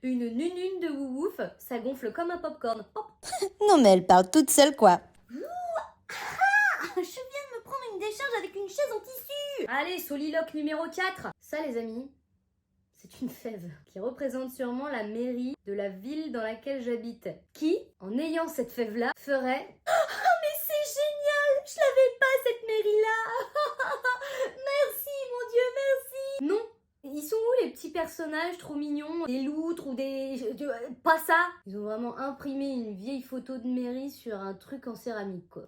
Une nunune de wouwouf, ça gonfle comme un popcorn. Hop. Non mais elle parle toute seule quoi. Je viens de me prendre une décharge avec une chaise en tissu. Allez, soliloque numéro 4. Ça les amis, c'est une fève qui représente sûrement la mairie de la ville dans laquelle j'habite. Qui, en ayant cette fève-là, ferait... Oh mais c'est génial. Je l'avais pas cette mairie-là. Merci mon Dieu, merci. Non. Ils sont où les petits personnages trop mignons? Des loutres ou des... Pas ça. Ils ont vraiment imprimé une vieille photo de mairie sur un truc en céramique quoi.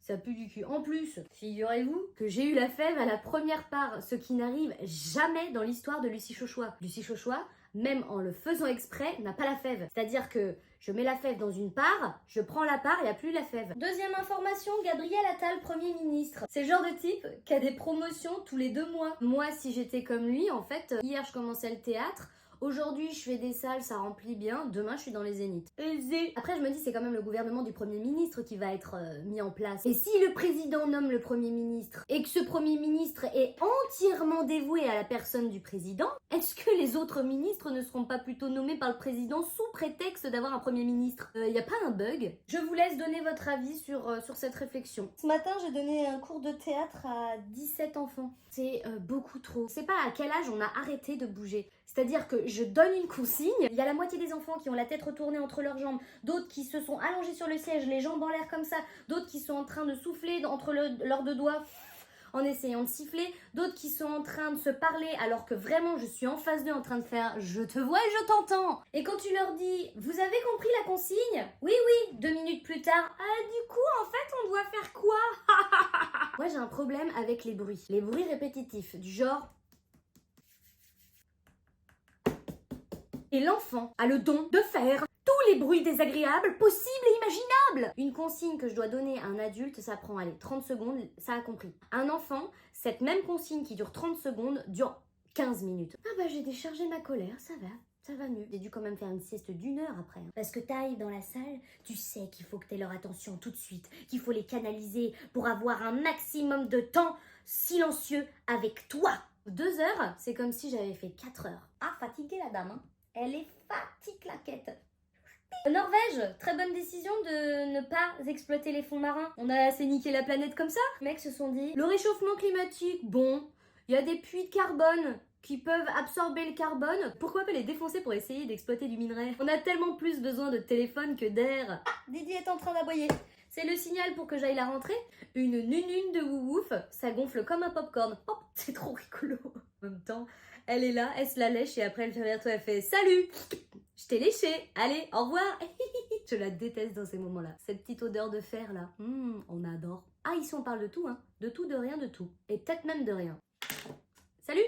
Ça pue du cul. En plus, figurez-vous que j'ai eu la fève à la première part, ce qui n'arrive jamais dans l'histoire de Lucie Chauchois. Lucie Chauchois, même en le faisant exprès, n'a pas la fève. C'est-à-dire que je mets la fève dans une part, je prends la part, il n'y a plus la fève. Deuxième information, Gabriel Attal, Premier ministre. C'est le genre de type qui a des promotions tous les 2 mois. Moi, si j'étais comme lui, en fait, hier je commençais le théâtre, aujourd'hui, je fais des salles, ça remplit bien. Demain, je suis dans les zéniths. Après, je me dis, c'est quand même le gouvernement du Premier ministre qui va être mis en place. Et si le président nomme le Premier ministre et que ce Premier ministre est entièrement dévoué à la personne du président, est-ce que les autres ministres ne seront pas plutôt nommés par le président sous prétexte d'avoir un Premier ministre? Y a pas un bug? Je vous laisse donner votre avis sur cette réflexion. Ce matin, j'ai donné un cours de théâtre à 17 enfants. C'est beaucoup trop. C'est pas à quel âge on a arrêté de bouger. C'est-à-dire que je donne une consigne, il y a la moitié des enfants qui ont la tête retournée entre leurs jambes, d'autres qui se sont allongés sur le siège, les jambes en l'air comme ça, d'autres qui sont en train de souffler entre leurs 2 doigts en essayant de siffler, d'autres qui sont en train de se parler alors que vraiment je suis en face d'eux en train de faire « je te vois et je t'entends ». Et quand tu leur dis « vous avez compris la consigne ?» « oui, oui », 2 minutes plus tard « ah du coup en fait on doit faire quoi ?» Moi j'ai un problème avec les bruits répétitifs du genre... Et l'enfant a le don de faire tous les bruits désagréables possibles et imaginables. Une consigne que je dois donner à un adulte, ça prend, allez, 30 secondes, ça a compris. Un enfant, cette même consigne qui dure 30 secondes, dure 15 minutes. Ah bah j'ai déchargé ma colère, ça va mieux. J'ai dû quand même faire une sieste d'1 heure après. Parce que t'arrives dans la salle, tu sais qu'il faut que t'aies leur attention tout de suite, qu'il faut les canaliser pour avoir un maximum de temps silencieux avec toi. 2 heures, c'est comme si j'avais fait 4 heures. Ah, fatiguée la dame, hein. Elle est fatiguée-claquette. Norvège, très bonne décision de ne pas exploiter les fonds marins. On a assez niqué la planète comme ça. Les mecs se sont dit, le réchauffement climatique, bon, il y a des puits de carbone qui peuvent absorber le carbone. Pourquoi pas les défoncer pour essayer d'exploiter du minerai? On a tellement plus besoin de téléphone que d'air. Ah, Didi est en train d'aboyer. C'est le signal pour que j'aille la rentrée. Une nunune de wouwouf, ça gonfle comme un popcorn. Hop, c'est trop rigolo. En même temps, elle est là, elle se la lèche et après elle vient vers toi, elle fait « Salut, je t'ai léché, allez, au revoir !» Je la déteste dans ces moments-là. Cette petite odeur de fer là, on adore. Ah, ici on parle de tout, hein. De tout, de rien, de tout. Et peut-être même de rien. Salut!